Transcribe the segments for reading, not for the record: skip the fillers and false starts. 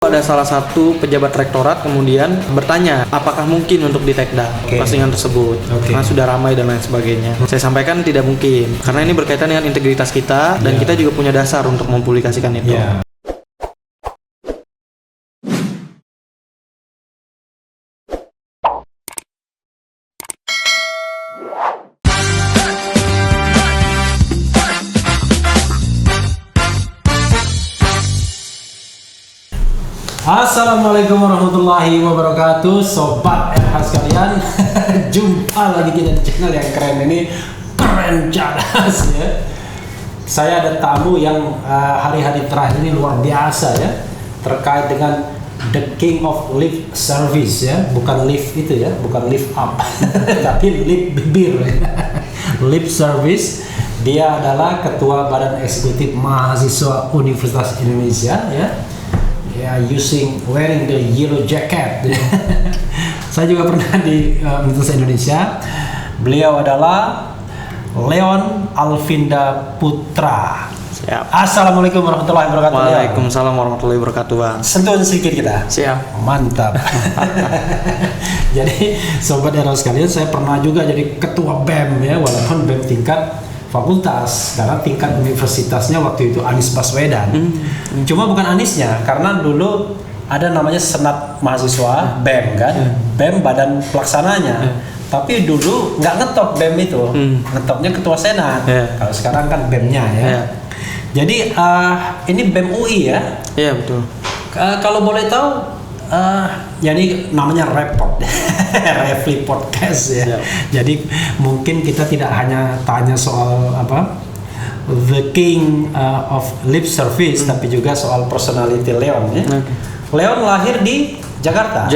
Ada salah satu pejabat rektorat kemudian bertanya apakah mungkin untuk di take down postingan tersebut karena sudah ramai dan lain sebagainya. Saya sampaikan tidak mungkin karena ini berkaitan dengan integritas kita dan kita juga punya dasar untuk mempublikasikan itu. Assalamualaikum warahmatullahi wabarakatuh, sobat RH sekalian. Jumpa lagi kita di channel yang keren ini, keren cadas ya. Saya ada tamu yang hari-hari terakhir ini luar biasa ya, terkait dengan the king of lip service ya, bukan lift itu ya, bukan lift up, tapi lip bibir, lip service. Dia adalah ketua Badan Eksekutif Mahasiswa Universitas Indonesia ya. Wearing the yellow jacket. Saya juga pernah di Universitas Indonesia. Beliau adalah Leon Alvinda Putra. Siap. Assalamualaikum warahmatullahi wabarakatuh. Waalaikumsalam warahmatullahi wabarakatuh, Bang. Sentuhan sedikit kita. Siap. Mantap. Jadi sobat RH sekalian, saya pernah juga jadi ketua BEM ya, walaupun BEM tingkat fakultas, karena tingkat universitasnya waktu itu Anies Baswedan. Cuma bukan Aniesnya, karena dulu ada namanya Senat Mahasiswa BEM kan, BEM badan pelaksananya. Tapi dulu nggak ngetop BEM itu, ngetopnya ketua Senat. Kalau sekarang kan BEM-nya ya. Jadi ini BEM UI ya. Iya betul. Kalau boleh tahu, jadi namanya repot, Refli Podcast ya. Jadi mungkin kita tidak hanya tanya soal the king of lip service, tapi juga soal personality Leon ya. Leon lahir di Jakarta.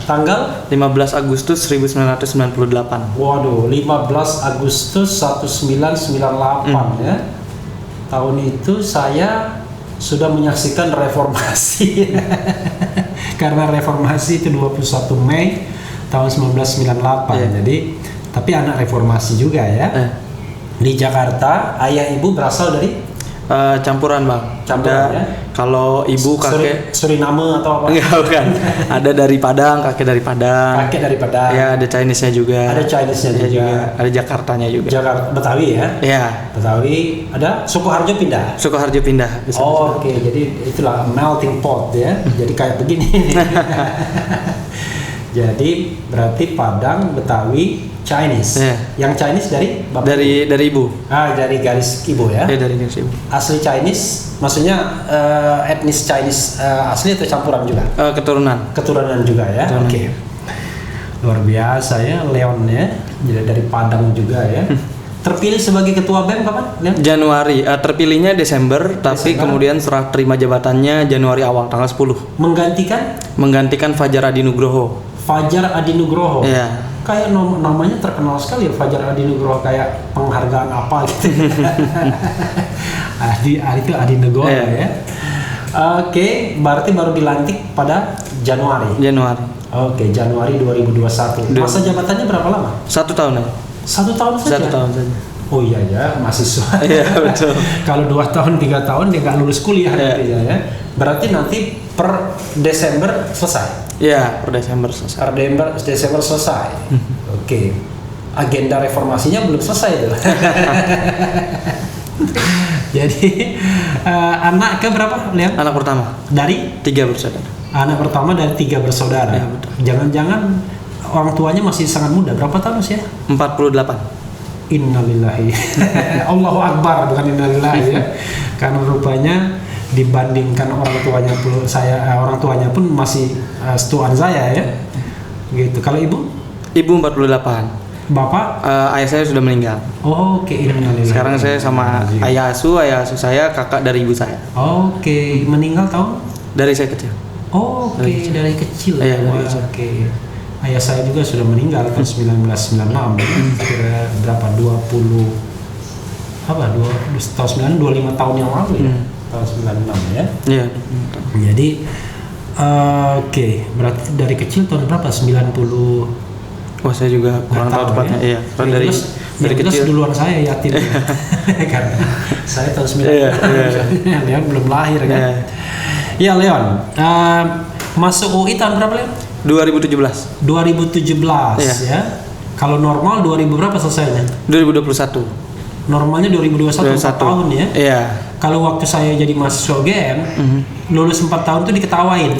Tanggal 15 Agustus 1998. Waduh, 15 Agustus 1998 ya. Tahun itu saya sudah menyaksikan reformasi. Karena reformasi itu 21 Mei tahun 1998. Jadi tapi anak reformasi juga ya. Di Jakarta, ayah ibu berasal dari campuran, Bang. Campuran ya. Kalau ibu kakek Suriname atau apa? Enggak, bukan. Ada dari Padang, kakek dari Padang. Kakek dari Padang. Ya, ada Chinese-nya juga. Ada Chinese-nya juga. Ada Jakartanya juga. Jakarta, Betawi ya? Iya. Betawi, ada Sukoharjo pindah. Sukoharjo pindah. Oke, jadi itulah melting pot ya. Jadi kayak begini. Jadi berarti Padang, Betawi, Chinese. Yang Chinese dari Bapak? Dari ibu. Dari garis ibu ya? Iya, dari garis ibu. Asli Chinese, maksudnya etnis Chinese asli atau campuran juga? Keturunan juga ya? Oke. Luar biasa ya Leon ya, jadi dari Padang juga ya. Terpilih sebagai ketua BEM kapan? Leon? Januari, terpilihnya Desember, tapi kemudian serah terima jabatannya Januari awal, tanggal 10. Menggantikan Fajar Adi Nugroho. Fajar Adi Nugroho? Iya. Kayak namanya terkenal sekali ya, Fajar Adi Nugroho, kayak penghargaan apa gitu. Adi Nugroho ya. Oke, berarti baru dilantik pada Januari. Oke, Januari 2021. Masa jabatannya berapa lama? 1 tahun ya. 1 tahun saja? 1 tahun saja. Oh iya ya, mahasiswa. Iya betul. Kalau 2 tahun, 3 tahun dia nggak lulus kuliah ya. Berarti nanti per Desember selesai? Iya, per Desember selesai. Oke. Agenda reformasinya belum selesai itu. Jadi anak ke berapa, Leon? Anak pertama. Dari? 3 bersaudara. Anak pertama dari 3 bersaudara. Ya, betul. Jangan-jangan orang tuanya masih sangat muda. Berapa tahun usia? 48. Innalillahi. Allahu Akbar, bukan innalillahi ya. Karena rupanya dibandingkan orang tuanya pun masih setuan saya ya. Gitu. Kalau ibu? Ibu 48. Bapak? Ayah saya sudah meninggal. Oke, innalillahi. Sekarang saya sama ayah asuh saya, kakak dari ibu saya. Oke, meninggal tahun? Dari saya kecil. Oke, dari kecil. Iya, dari kecil. Oke. Ayah saya juga sudah meninggal tahun 1996. Kira berapa? 25 tahun yang lalu ya. Tahun 96 ya. Iya. Jadi oke, berarti dari kecil tahun berapa? 90. Wah, saya juga kurang tahu tepatnya. Ya? Iya. Dari kecil duluan saya yatim. Karena saya tahun 96. Dia belum lahir kan. Ya Leon, masuk UI tahun berapa Leon? 2017. 2017 Iya. ya. Kalau normal 2000 berapa selesainya? 2021. Normalnya 2021 4 tahun ya. Iya. Kalau waktu saya jadi mahasiswa UGM, lulus 4 tahun tuh diketawain.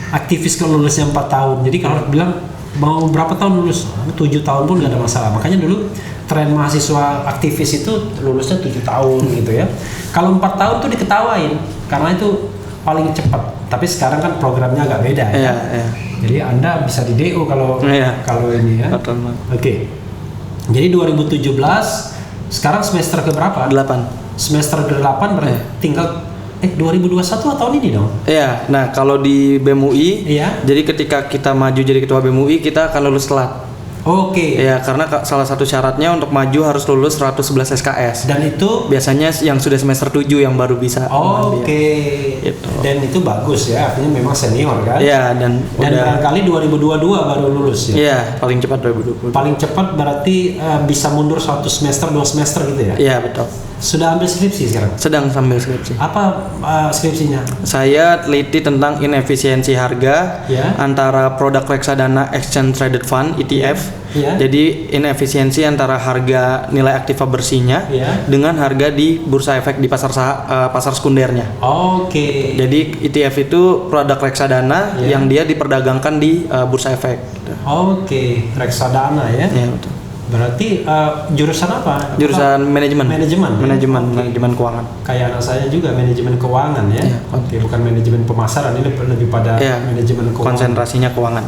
Aktivis kalau lulusnya 4 tahun. Jadi kalau bilang mau berapa tahun lulus? 7 tahun pun nggak ada masalah. Makanya dulu tren mahasiswa aktivis itu lulusnya 7 tahun gitu ya. Kalau 4 tahun tuh diketawain karena itu paling cepat. Tapi sekarang kan programnya agak beda ya. Iya, iya. Jadi Anda bisa di DO kalau Iya. kalau ini ya. Betul, Bang. Oke. Jadi 2017 sekarang semester ke berapa? 8. Semester ke-8 berarti tinggal 2021 tahun ini dong. Iya. Nah, kalau di BEM UI, Iya. jadi ketika kita maju jadi ketua BEM UI, kita akan lulus telat. Oke. Iya, karena salah satu syaratnya untuk maju harus lulus 111 SKS. Dan itu Biasanya yang sudah semester 7 yang baru bisa mengambil. oke. Gitu. Dan itu bagus ya, artinya memang senior kan? Iya, dan udah barangkali 2022 baru lulus ya. iya, paling cepat 2020. Paling cepat berarti bisa mundur 1 semester 2 semester gitu ya. Iya, betul. Sudah ambil skripsi sekarang. Sedang sambil skripsi. Apa skripsinya? Saya teliti tentang inefisiensi harga Ya. antara produk reksadana Exchange Traded Fund (ETF). Ya. Jadi inefisiensi antara harga nilai aktiva bersihnya Ya. dengan harga di bursa efek di pasar sekundernya. Oke. Jadi ETF itu produk reksadana Ya. yang dia diperdagangkan di bursa efek. Gitu. Oke, reksadana ya. Ya, betul. Berarti jurusan apa? Jurusan manajemen. Manajemen. Ya? Manajemen keuangan. Kayak anak saya juga manajemen keuangan ya. Iya. Oke, bukan manajemen pemasaran, ini lebih pada Iya. manajemen keuangan. Konsentrasinya keuangan.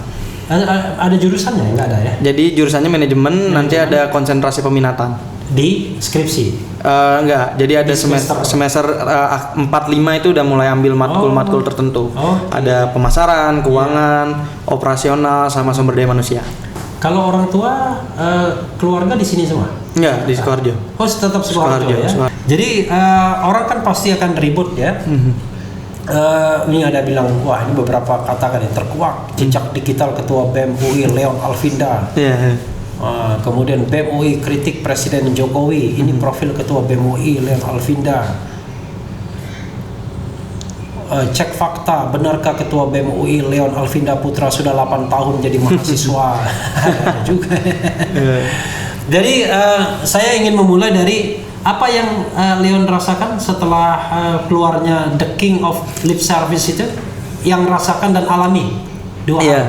Ada jurusannya? Enggak ada ya? Jadi jurusannya manajemen, nanti ada konsentrasi peminatan. Di skripsi. Enggak, jadi ada Di semester. semester 4-5 itu udah mulai ambil matkul-matkul tertentu. Oke. Ada pemasaran, keuangan, operasional, sama sumber daya manusia. Kalau orang tua keluarga di sini semua? Enggak, di Sukoharjo. Oh, tetap Sukoharjo Sukoharjo, ya. Sukoharjo. Jadi orang kan pasti akan ribut ya. Ini ada bilang, wah ini beberapa katakan ya, terkuak jejak digital Ketua BEM UI Leon Alvinda. Iya. Kemudian BEM UI kritik Presiden Jokowi. Ini profil Ketua BEM UI Leon Alvinda. Cek fakta, benarkah Ketua BEM UI Leon Alvinda Putra sudah 8 tahun jadi mahasiswa? Ada juga. Jadi saya ingin memulai dari apa yang Leon rasakan setelah keluarnya The King of Lip Service itu, yang rasakan dan alami dua Iya.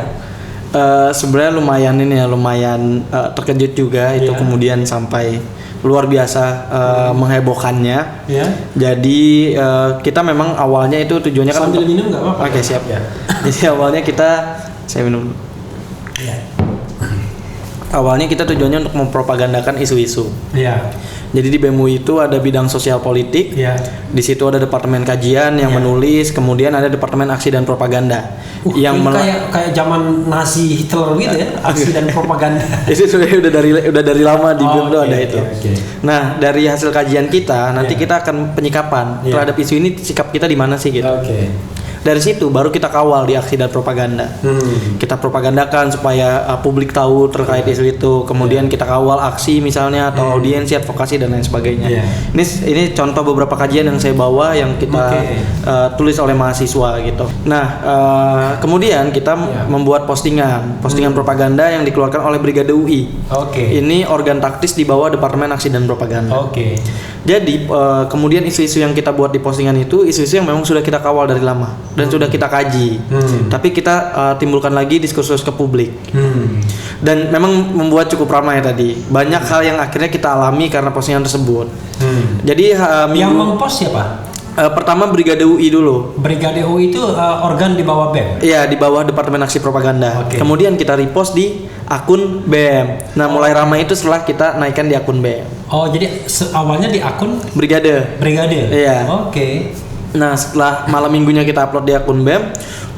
hal. Sebenarnya lumayan terkejut juga itu Iya. kemudian sampai luar biasa menghebohkannya. Ya. Jadi kita memang awalnya itu tujuannya kan Sambil minum nggak apa-apa. Oke, siap. Ya. Jadi awalnya saya minum. Iya. Awalnya kita tujuannya untuk mempropagandakan isu-isu. Iya. Jadi di BEM UI itu ada bidang sosial politik. Iya. Di situ ada departemen kajian yang Iya. menulis, kemudian ada departemen aksi dan propaganda yang Ini kayak zaman Nazi Hitler gitu ya, aksi dan propaganda. itu sebenarnya udah dari lama di BEM tuh ada oke, itu. oke. Nah, dari hasil kajian kita nanti Iya. kita akan penyikapan Iya. terhadap isu ini, sikap kita di mana sih gitu. Oke. Dari situ baru kita kawal di aksi dan propaganda. Kita propagandakan supaya publik tahu terkait isu itu. Kemudian kita kawal aksi misalnya atau audiensi, advokasi dan lain sebagainya. Iya. Ini contoh beberapa kajian yang saya bawa yang kita Oke. tulis oleh mahasiswa gitu. Nah, kemudian kita Iya. membuat postingan propaganda yang dikeluarkan oleh Brigade UI. Oke. Ini organ taktis di bawah Departemen Aksi dan Propaganda. Oke. Jadi kemudian isu-isu yang kita buat di postingan itu isu-isu yang memang sudah kita kawal dari lama dan sudah kita kaji. Tapi kita timbulkan lagi diskursus ke publik. Dan memang membuat cukup ramai tadi. Banyak hal yang akhirnya kita alami karena postingan tersebut. Jadi Yang mempost siapa? pertama Brigade UI dulu. Brigade UI itu organ di bawah BEM. Iya, di bawah Departemen Aksi Propaganda. Oke. Kemudian kita repost di akun BEM. Nah, mulai ramai itu setelah kita naikkan di akun BEM. Oh, jadi awalnya di akun Brigade. Brigade. Iya. Oke. Nah, setelah malam minggunya kita upload di akun BEM,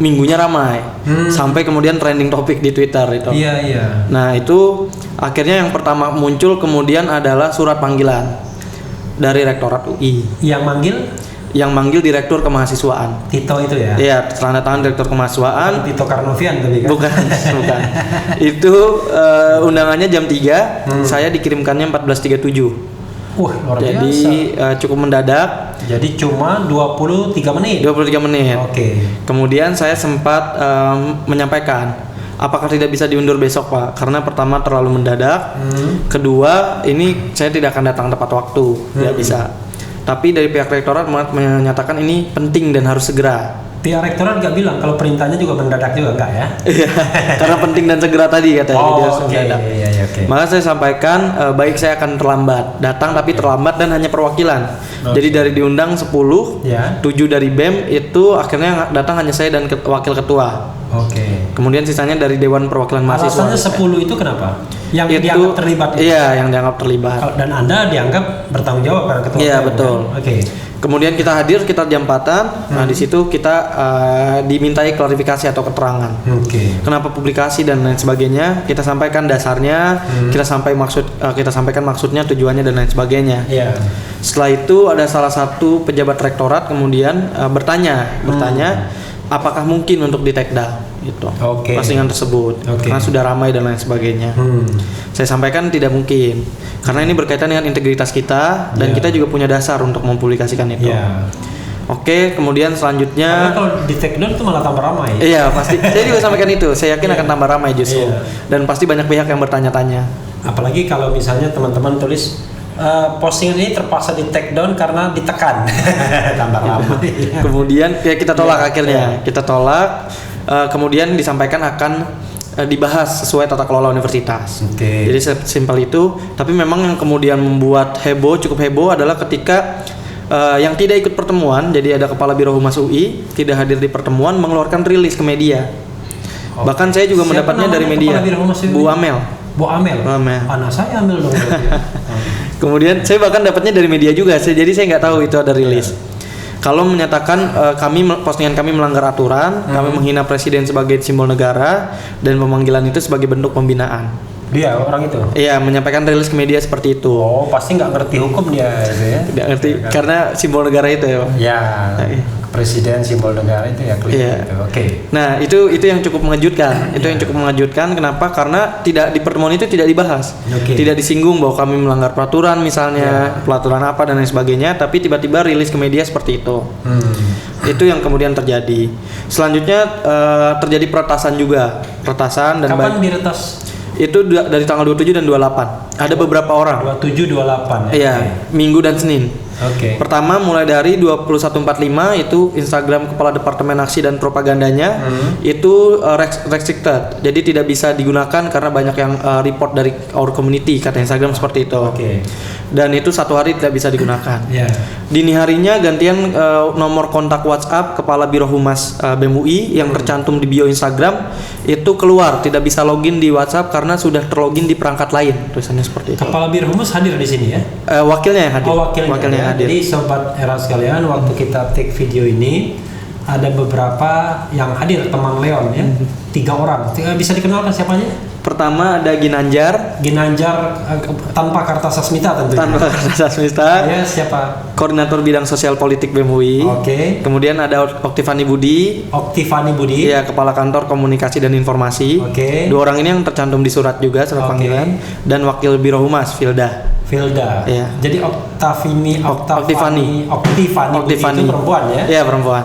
minggunya ramai. Sampai kemudian trending topik di Twitter itu. Iya, iya. Nah, itu akhirnya yang pertama muncul kemudian adalah surat panggilan dari Rektorat UI yang manggil Direktur Kemahasiswaan. Tito itu ya. Iya, tanda tangan Direktur Kemahasiswaan. Tito Karnovian tadi kan. Bukan. Itu undangannya jam 3, saya dikirimkannya 14.37. Wah, luar biasa. Jadi cukup mendadak. Jadi cuma 23 menit. 23 menit. Oke. Kemudian saya sempat menyampaikan, apakah tidak bisa diundur besok Pak? Karena pertama terlalu mendadak, kedua ini saya tidak akan datang tepat waktu, tidak bisa. Tapi dari pihak rektorat menyatakan ini penting dan harus segera. Pihak rektorat nggak bilang kalau perintahnya juga mendadak juga enggak ya? Iya, karena penting dan segera tadi katanya. Jadi harus mendadak. Oke. Maka saya sampaikan baik saya akan terlambat, datang tapi terlambat dan hanya perwakilan. Jadi dari diundang 10, 7 dari BEM itu akhirnya datang hanya saya dan wakil ketua. Oke. Kemudian sisanya dari Dewan Perwakilan Mahasiswa. Alasannya 10 itu kenapa? Yang itu, dianggap terlibat. Iya, yang dianggap terlibat. Dan Anda dianggap bertanggung jawab karena ketua. Iya, betul. Kan? Oke. Kemudian kita hadir sekitar jam 4-an. Nah, di situ kita dimintai klarifikasi atau keterangan. Kenapa publikasi dan lain sebagainya? Kita sampaikan dasarnya, kita sampaikan maksudnya, tujuannya dan lain sebagainya. Setelah itu ada salah satu pejabat rektorat kemudian bertanya, apakah mungkin untuk di take down gitu. Postingan tersebut karena sudah ramai dan lain sebagainya. Saya sampaikan tidak mungkin karena ini berkaitan dengan integritas kita dan kita juga punya dasar untuk mempublikasikan itu. Kemudian selanjutnya karena kalau di take down itu malah tambah ramai. Iya, pasti. Saya juga sampaikan itu. Saya yakin akan tambah ramai justru. Dan pasti banyak pihak yang bertanya-tanya. Apalagi kalau misalnya teman-teman tulis postingan ini terpaksa di take down karena ditekan. Tambah ramai. Kemudian kita tolak akhirnya. Kita tolak. Kemudian disampaikan akan dibahas sesuai tata kelola universitas. Jadi simpel itu. Tapi memang yang kemudian membuat cukup heboh adalah ketika yang tidak ikut pertemuan, jadi ada Kepala Biro Humas UI tidak hadir di pertemuan, mengeluarkan rilis ke media. Bahkan saya juga mendapatnya dari media. Bu Amel. Anak saya ambil dong. Kemudian saya bahkan dapatnya dari media juga. Jadi saya nggak tahu itu ada rilis. Kalau menyatakan postingan kami melanggar aturan, kami menghina presiden sebagai simbol negara dan pemanggilan itu sebagai bentuk pembinaan. Dia orang itu? Iya, menyampaikan rilis ke media seperti itu. Pasti nggak ngerti hukum dia itu ya? Nggak ngerti, karena simbol negara itu ya. Presiden simbol negara itu ya. Gitu. Nah, itu yang cukup mengejutkan. Itu yang cukup mengejutkan. Kenapa? Karena di pertemuan itu tidak dibahas. Tidak disinggung bahwa kami melanggar peraturan misalnya, peraturan apa dan lain sebagainya, tapi tiba-tiba rilis ke media seperti itu. Itu yang kemudian terjadi. Selanjutnya terjadi peretasan juga. Dan kapan diretas? Itu dari tanggal 27 dan 28. Ada beberapa orang. 27, 28 ya? Iya, Minggu dan Senin. Pertama mulai dari 2145 itu Instagram Kepala Departemen Aksi dan Propagandanya itu restricted. Jadi tidak bisa digunakan karena banyak yang report dari our community, kata Instagram seperti itu. Dan itu 1 hari tidak bisa digunakan. Dini harinya gantian nomor kontak WhatsApp Kepala Biro Humas BEM UI yang tercantum di bio Instagram itu keluar, tidak bisa login di WhatsApp karena sudah terlogin di perangkat lain. Tulisannya seperti itu. Kepala Biro Humas hadir di sini ya? Wakilnya yang hadir. Wakilnya hadir. Jadi sobat era sekalian, waktu kita take video ini ada beberapa yang hadir, teman Leon ya. 3 orang. Bisa dikenalkan siapa aja? Pertama ada Ginanjar tanpa Kartasasmita tentunya. Tanpa Kartasasmita. Ya, siapa? Koordinator bidang sosial politik BEM UI. Kemudian ada Oktivani Budi. Iya, Kepala Kantor Komunikasi dan Informasi. 2 orang ini yang tercantum di surat juga, surat panggilan. Dan Wakil Biro Humas Filda. Iya. Jadi Oktivani itu perempuan ya? Iya, perempuan.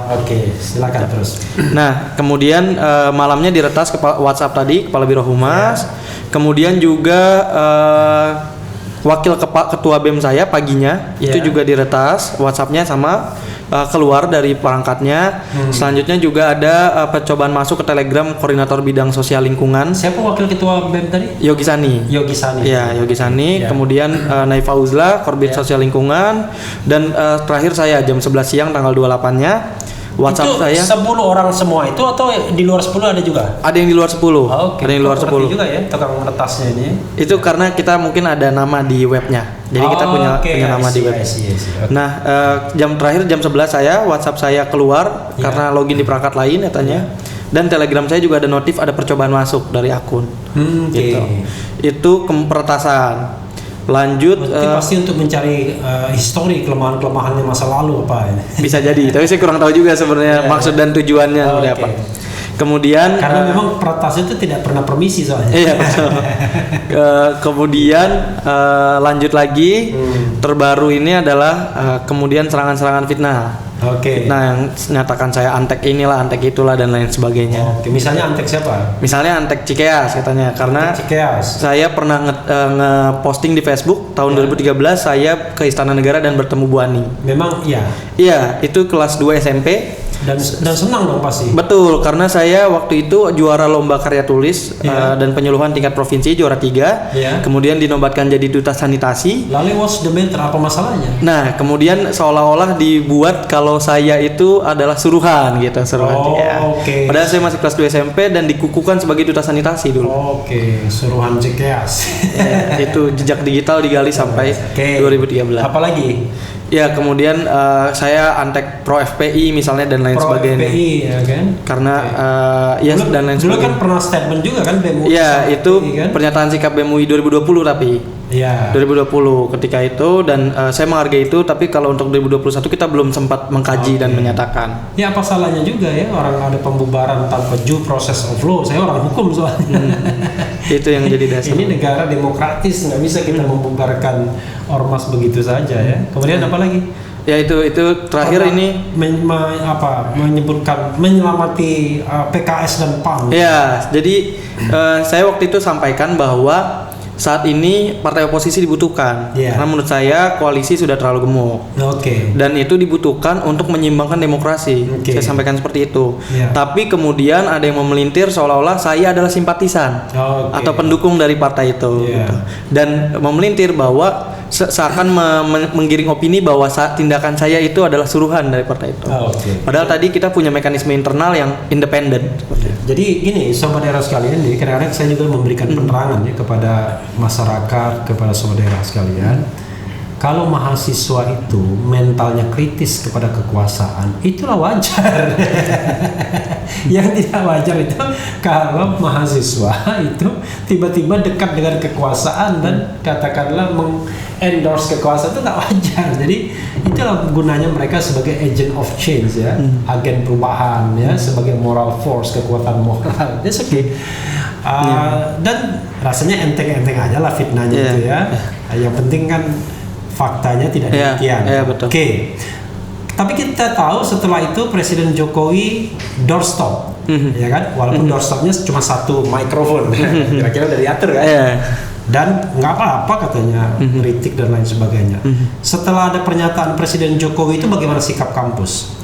Silakan terus. Nah, kemudian malamnya diretas ke WhatsApp tadi Kepala Biro Humas. Kemudian juga wakil ketua BEM saya paginya itu juga diretas WhatsApp-nya sama keluar dari perangkatnya. Selanjutnya juga ada percobaan masuk ke Telegram Koordinator Bidang Sosial Lingkungan. Siapa wakil ketua BEM tadi? Yogi Sani. Iya, Yogi Sani. Kemudian Naifa Uzla, Korbit Sosial Lingkungan. Dan terakhir saya jam 11 siang tanggal 28-nya WhatsApp itu saya 10 orang semua itu atau di luar 10 ada juga? Ada yang di luar 10. Ada yang di luar 10 juga ya tukang meretasnya ini. Itu karena kita mungkin ada nama di webnya. Jadi kita punya nama di web. Nah, jam terakhir jam 11 saya WhatsApp saya keluar karena login di perangkat lain katanya. Dan Telegram saya juga ada notif ada percobaan masuk dari akun. Gitu. Itu peretasan. Lanjut pasti untuk mencari histori kelemahan-kelemahannya masa lalu apa ini. Bisa jadi, tapi saya kurang tahu juga sebenarnya maksud dan tujuannya seperti apa. Kemudian karena memang peretas itu tidak pernah permisi soalnya. Iya betul. Kemudian lanjut lagi, terbaru ini adalah kemudian serangan-serangan fitnah. Oke. Nah, yang nyatakan saya antek inilah, antek itulah dan lain sebagainya. Oke, misalnya antek siapa? Misalnya antek Cikeas katanya, karena Antek Cikeas. saya pernah nge-posting di Facebook tahun 2013 saya ke Istana Negara dan bertemu Bu Ani. Memang iya. Iya, itu kelas 2 SMP. Dan senang dong pasti. Betul, karena saya waktu itu juara lomba karya tulis dan penyuluhan tingkat provinsi, juara 3. Kemudian dinobatkan jadi duta sanitasi. Lalu what's the matter, apa masalahnya? Nah, kemudian seolah-olah dibuat kalau saya itu adalah suruhan gitu, suruhan. Oke. Padahal saya masih kelas 2 SMP dan dikukuhkan sebagai duta sanitasi dulu. Oke, suruhan Cikeas. Itu jejak digital digali sampai 2013. Apalagi? Ya, kemudian saya antek pro FPI misalnya dan lain sebagainya. FPI ya kan? Karena dulu, dan lain sebagainya. Dulu kan pernah statement juga kan BEM UI. Iya, itu kan? pernyataan sikap BEM UI 2020 tapi. Iya. 2020 ketika itu, dan saya menghargai itu, tapi kalau untuk 2021 kita belum sempat mengkaji dan menyatakan. Ya apa salahnya juga ya, orang ada pembubaran tanpa due process of law. Saya orang hukum soalnya. Itu yang jadi dasar. Ini negara demokratis, nggak bisa kita membubarkan ormas begitu saja ya. Kemudian apa lagi? Ya itu terakhir ini menyebutkan menyelamati PKS dan PAN. Ya, jadi saya waktu itu sampaikan bahwa saat ini partai oposisi dibutuhkan. Karena menurut saya koalisi sudah terlalu gemuk. Dan itu dibutuhkan untuk menyeimbangkan demokrasi. Saya sampaikan seperti itu. Tapi kemudian ada yang memelintir seolah-olah saya adalah simpatisan atau pendukung dari partai itu. Gitu. Dan memelintir bahwa seakan menggiring opini bahwa tindakan saya itu adalah suruhan dari partai itu. Padahal tadi kita punya mekanisme internal yang independen. Jadi gini, sobat daerah sekalian, nih kadang-kadang saya juga memberikan penerangan ya kepada masyarakat, kepada sobat daerah sekalian. Kalau mahasiswa itu mentalnya kritis kepada kekuasaan, itulah wajar. Yang tidak wajar itu kalau mahasiswa itu tiba-tiba dekat dengan kekuasaan dan katakanlah endorse kekuasaan, itu tak wajar. Jadi itulah gunanya mereka sebagai agent of change ya, agen perubahan ya, sebagai moral force, kekuatan moral. That's okay. Dan rasanya enteng-enteng aja lah fitnahnya itu ya. Yang penting kan faktanya tidak demikian. Oke. Tapi kita tahu setelah itu Presiden Jokowi doorstop, ya kan? Walaupun doorstopnya cuma satu mikrofon, kira-kira udah diatur kan? Dan nggak apa-apa katanya, kritik dan lain sebagainya. Setelah ada pernyataan Presiden Jokowi itu, bagaimana sikap kampus?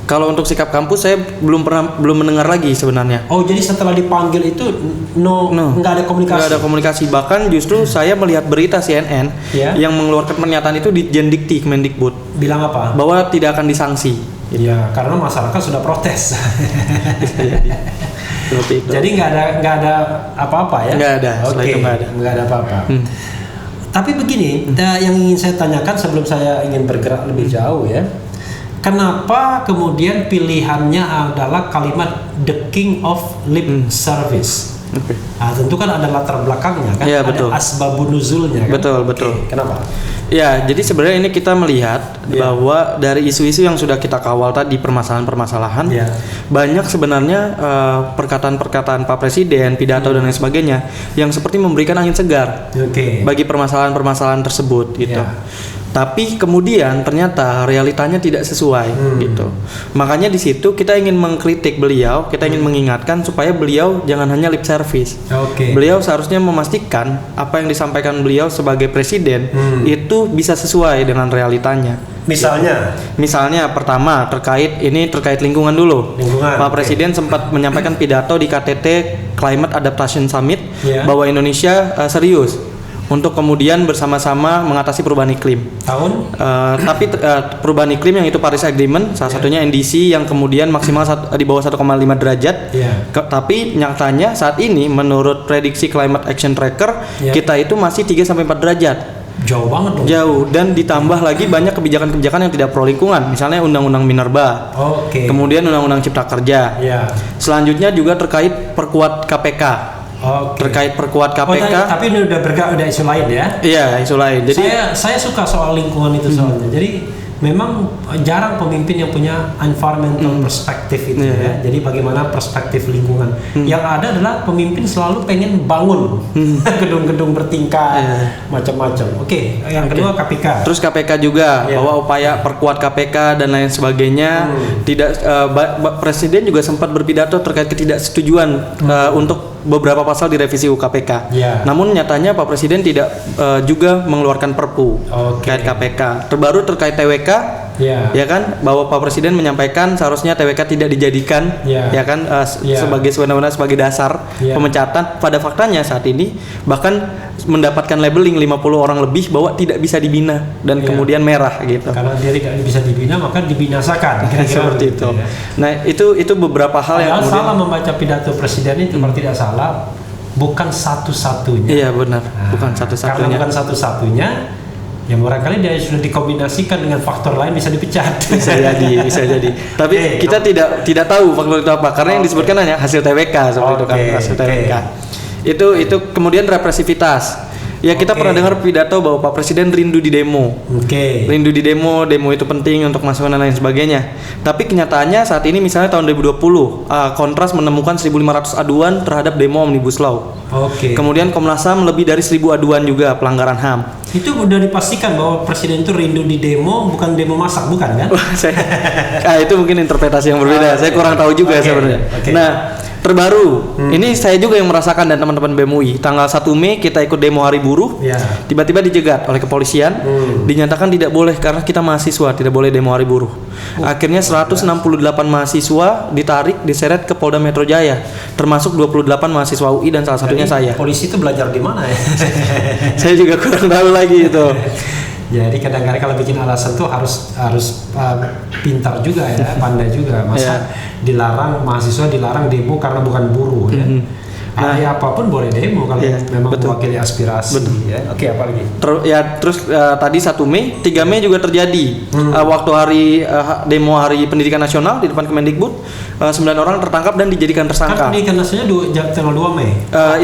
Kalau untuk sikap kampus saya belum mendengar lagi sebenarnya. Oh, jadi setelah dipanggil itu nggak ada komunikasi? Nggak ada komunikasi. Bahkan justru saya melihat berita CNN yang mengeluarkan pernyataan itu di Jendikti Kemendikbud. Bilang apa? Bahwa tidak akan disanksi. Iya, karena masyarakat sudah protes. Jadi nggak ada apa-apa ya? Nggak ada. Oke. Nggak ada apa-apa. Tapi begini, yang ingin saya tanyakan sebelum saya ingin bergerak lebih jauh ya. Kenapa kemudian pilihannya adalah kalimat the king of lip service? Nah, tentu kan ada latar belakangnya kan, ada asbabun nuzulnya kan. Betul. Kenapa? Ya, jadi sebenarnya ini kita melihat bahwa dari isu-isu yang sudah kita kawal tadi, permasalahan-permasalahan, banyak sebenarnya perkataan-perkataan Pak Presiden, pidato dan lain sebagainya yang seperti memberikan angin segar bagi permasalahan-permasalahan tersebut gitu. Tapi kemudian ternyata realitanya tidak sesuai gitu. Makanya di situ kita ingin mengkritik beliau, kita ingin mengingatkan supaya beliau jangan hanya lip service. Beliau seharusnya memastikan apa yang disampaikan beliau sebagai presiden itu bisa sesuai dengan realitanya. Misalnya pertama terkait lingkungan dulu. Pak Presiden sempat menyampaikan pidato di KTT Climate Adaptation Summit bahwa Indonesia serius untuk kemudian bersama-sama mengatasi perubahan iklim. Tapi perubahan iklim yang itu Paris Agreement, salah satunya NDC yang kemudian maksimal di bawah 1,5 derajat. Tapi nyatanya saat ini menurut prediksi Climate Action Tracker kita itu masih 3-4 derajat. Jauh banget dong. Jauh, dan ditambah lagi banyak kebijakan-kebijakan yang tidak pro lingkungan, misalnya Undang-Undang Minerba. Kemudian Undang-Undang Cipta Kerja. Selanjutnya juga terkait perkuat KPK. Terkait perkuat KPK. Tapi ini udah isu lain ya? Iya, isu lain. Jadi saya suka soal lingkungan itu soalnya. Jadi memang jarang pemimpin yang punya environmental perspektif itu ya. Jadi bagaimana perspektif lingkungan. Yang ada adalah pemimpin selalu pengen bangun gedung-gedung bertingkat macam-macam. Oke, yang kedua KPK. Terus KPK juga bahwa upaya perkuat KPK dan lain sebagainya tidak Presiden juga sempat berpidato terkait ketidaksetujuan untuk beberapa pasal direvisi UU KPK. Namun nyatanya Pak Presiden tidak juga mengeluarkan Perpu terkait KPK. Terbaru terkait TWK, ya kan, bahwa Pak Presiden menyampaikan seharusnya TWK tidak dijadikan, ya kan, sebagai sewenang-wenang sebagai dasar pemecatan. Pada faktanya saat ini bahkan mendapatkan labeling 50 orang lebih bahwa tidak bisa dibina dan kemudian merah gitu. Karena dia tidak bisa dibina maka dibinasakan. Seperti itu. Ya. Nah itu beberapa hal yang kemudian salah membaca pidato Presiden itu kalau tidak salah bukan satu-satunya. Iya benar, bukan satu-satunya. Karena bukan satu-satunya, ya barangkali dia sudah dikombinasikan dengan faktor lain bisa dipecat. Bisa jadi. Tapi kita tidak tahu faktor itu apa karena yang disebutkan hanya hasil TWK seperti itu kan, hasil TWK. Itu kemudian represivitas. Ya kita pernah dengar pidato bahwa Pak Presiden rindu di demo. Rindu di demo itu penting untuk masukan dan lain sebagainya. Tapi kenyataannya saat ini misalnya tahun 2020 Kontras menemukan 1.500 aduan terhadap demo Omnibus Law. Kemudian Komnas HAM lebih dari 1.000 aduan juga pelanggaran HAM. Itu udah dipastikan bahwa Presiden itu rindu di demo, bukan demo masak, bukan kan? Itu mungkin interpretasi yang berbeda. Saya kurang tahu juga sebenarnya. Nah, terbaru ini saya juga yang merasakan dan teman-teman BEM UI. Tanggal 1 Mei kita ikut demo Hari Buruh, tiba-tiba dijegat oleh kepolisian, dinyatakan tidak boleh karena kita mahasiswa, tidak boleh demo Hari Buruh. Akhirnya 168 mahasiswa ditarik, diseret ke Polda Metro Jaya, termasuk 28 mahasiswa UI dan salah satunya saya. Polisi itu belajar di mana ya? Saya juga kurang tahu lagi itu. Jadi kadang-kadang kalau bikin alasan tuh harus pintar juga ya, pandai juga. Masa dilarang, mahasiswa dilarang demo karena bukan buruh ya. Apapun boleh demo kalau memang mewakili aspirasi. Ya. Apa lagi? Terus tadi 1 Mei, 3 Mei juga terjadi. Waktu hari demo Hari Pendidikan Nasional di depan Kemendikbud, 9 orang tertangkap dan dijadikan tersangka. Kan Pendidikan Nasional tanggal 2 Mei.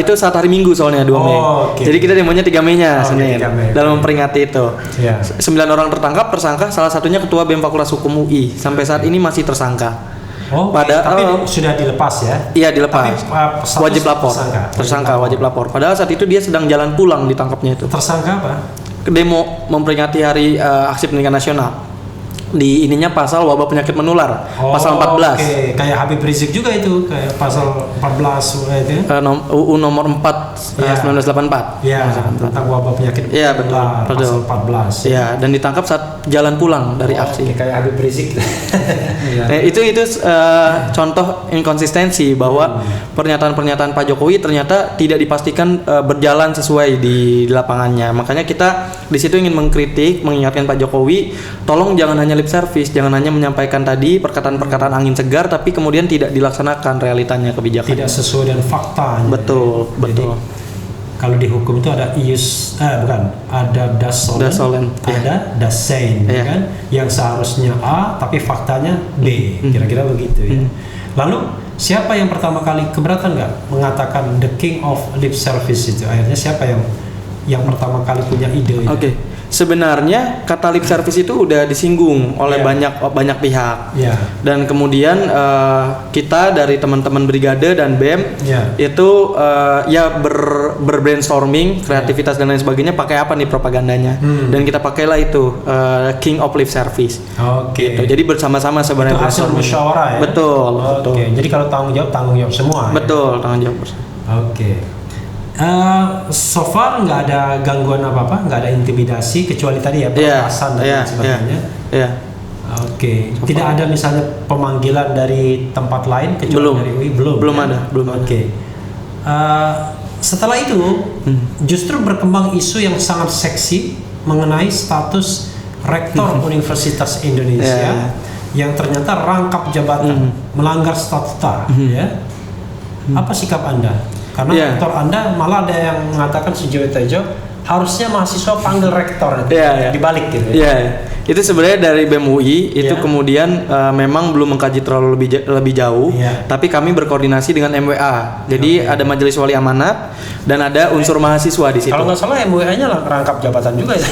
Itu saat hari Minggu soalnya 2 Mei. Jadi kita demonya 3 Mei-nya Senin. Dalam memperingati itu. 9 orang tertangkap, tersangka salah satunya Ketua BEM Fakultas Hukum UI. Sampai saat ini masih tersangka. Tapi sudah dilepas ya? Iya dilepas. Tapi wajib lapor. Tersangka wajib lapor. Padahal saat itu dia sedang jalan pulang ditangkapnya itu. Tersangka apa? Demo memperingati Hari Aksi Pendidikan Nasional. Di ininya pasal wabah penyakit menular, pasal 14. Kayak Habib Rizik juga itu, kayak pasal 14 itu. UU nomor 4 1984. Tentang wabah penyakit menular, pasal 14. Dan ditangkap saat jalan pulang dari aksi. Kayak Habib Rizik. Itu contoh inkonsistensi bahwa pernyataan-pernyataan Pak Jokowi ternyata tidak dipastikan berjalan sesuai di lapangannya. Makanya kita di situ ingin mengkritik, mengingatkan Pak Jokowi, tolong jangan hanya lip service, jangan hanya menyampaikan tadi perkataan-perkataan angin segar tapi kemudian tidak dilaksanakan realitanya kebijakan. Tidak sesuai dengan fakta. Betul. Kalau di hukum itu ada ada das solen, ada das sein, kan? Yang seharusnya A tapi faktanya B, kira-kira begitu ya. Lalu siapa yang pertama kali keberatan nggak mengatakan the king of lip service itu? Akhirnya siapa yang pertama kali punya ide itu? Sebenarnya kata lip service itu udah disinggung oleh banyak pihak. Dan kemudian kita dari teman-teman brigade dan BEM itu berbrainstorming, kreativitas dan lain sebagainya, pakai apa nih propagandanya. Dan kita pakailah itu King of Lip Service. Gitu. Jadi bersama-sama sebenarnya. Itu hasil musyawarah ya. Betul. Jadi kalau tanggung jawab semua. Betul, tanggung jawab bersama. So far nggak ada gangguan apa-apa, nggak ada intimidasi kecuali tadi perasaan dan sebagainya. Tidak ada misalnya pemanggilan dari tempat lain kecuali dari UI? Belum ada. Setelah itu justru berkembang isu yang sangat seksi mengenai status rektor Universitas Indonesia yang ternyata rangkap jabatan, melanggar statuta. Apa sikap Anda? Karena rektor Anda malah ada yang mengatakan sejauh Tejo harusnya mahasiswa panggil rektor dibalik gitu. Itu sebenarnya dari BEM UI itu Iya. kemudian memang belum mengkaji terlalu lebih jauh, Iya. tapi kami berkoordinasi dengan MWA. Jadi ada Majelis Wali Amanat dan ada unsur mahasiswa di situ. Kalau nggak salah MWA-nya rangkap jabatan juga ya.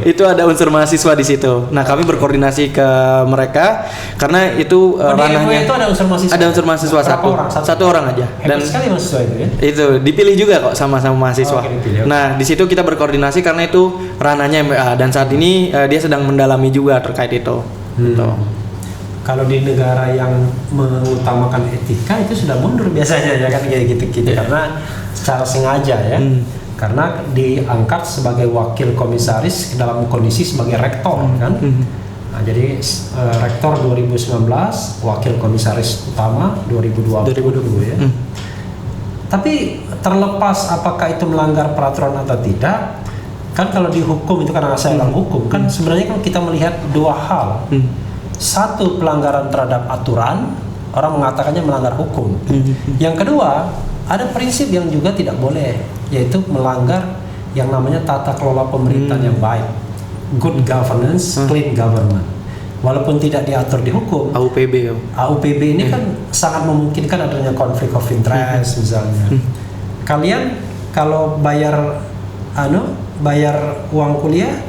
itu ada unsur mahasiswa di situ. Nah, kami berkoordinasi ke mereka karena itu Di MWA ranahnya itu ada unsur mahasiswa. ada unsur mahasiswa Berapa satu. orang? Satu orang aja. Hebat sekali mahasiswa itu ya. Itu dipilih juga kok sama mahasiswa. Oh, oke, dipilih, oke. Nah, di situ kita berkoordinasi karena itu ranahnya MWA dan saat ini dia sedang mendalami juga terkait itu. Gitu. Kalau di negara yang mengutamakan etika itu sudah mundur biasanya ya kan kayak gitu-gitu karena secara sengaja ya. Karena diangkat sebagai wakil komisaris dalam kondisi sebagai rektor kan. Nah, jadi rektor 2019, wakil komisaris utama 2020 ya. Tapi terlepas apakah itu melanggar peraturan atau tidak, kan kalau di hukum itu karena saya dalam hukum kan sebenarnya kan kita melihat dua hal. Satu, pelanggaran terhadap aturan, orang mengatakannya melanggar hukum. Yang kedua, ada prinsip yang juga tidak boleh, yaitu melanggar yang namanya tata kelola pemerintahan yang baik, good governance, clean government. Walaupun tidak diatur di hukum, AUPB. AUPB ini kan sangat memungkinkan adanya konflik of interest misalnya. Kalian kalau bayar uang kuliah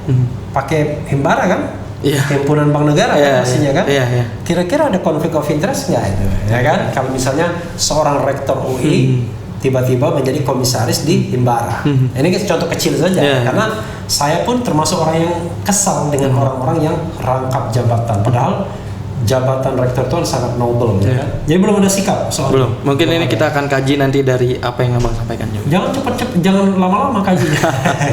pakai himbara kan? Iya. Himpunan Bank Negara kan pastinya kan? Iya. Kira-kira ada konflik of interest nggak itu? Ya kan? Kalau misalnya seorang rektor UI tiba-tiba menjadi komisaris di himbara. Ini contoh kecil saja karena saya pun termasuk orang yang kesal dengan orang-orang yang rangkap jabatan. Padahal jabatan rektor itu sangat noble ya kan? Jadi belum ada sikap soal Belum. itu. Mungkin ini kita akan kaji nanti dari apa yang Abang sampaikan juga. Jangan cepat-cepat, jangan lama-lama kajinya.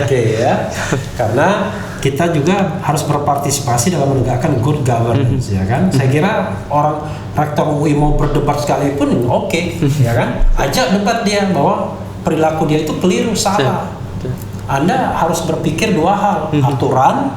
Oke ya. Karena kita juga harus berpartisipasi dalam menegakkan good governance ya kan. Saya kira orang rektor UI mau berdebat sekalipun oke, ya kan. Ajak debat dia bahwa perilaku dia itu keliru, salah. Anda harus berpikir dua hal, aturan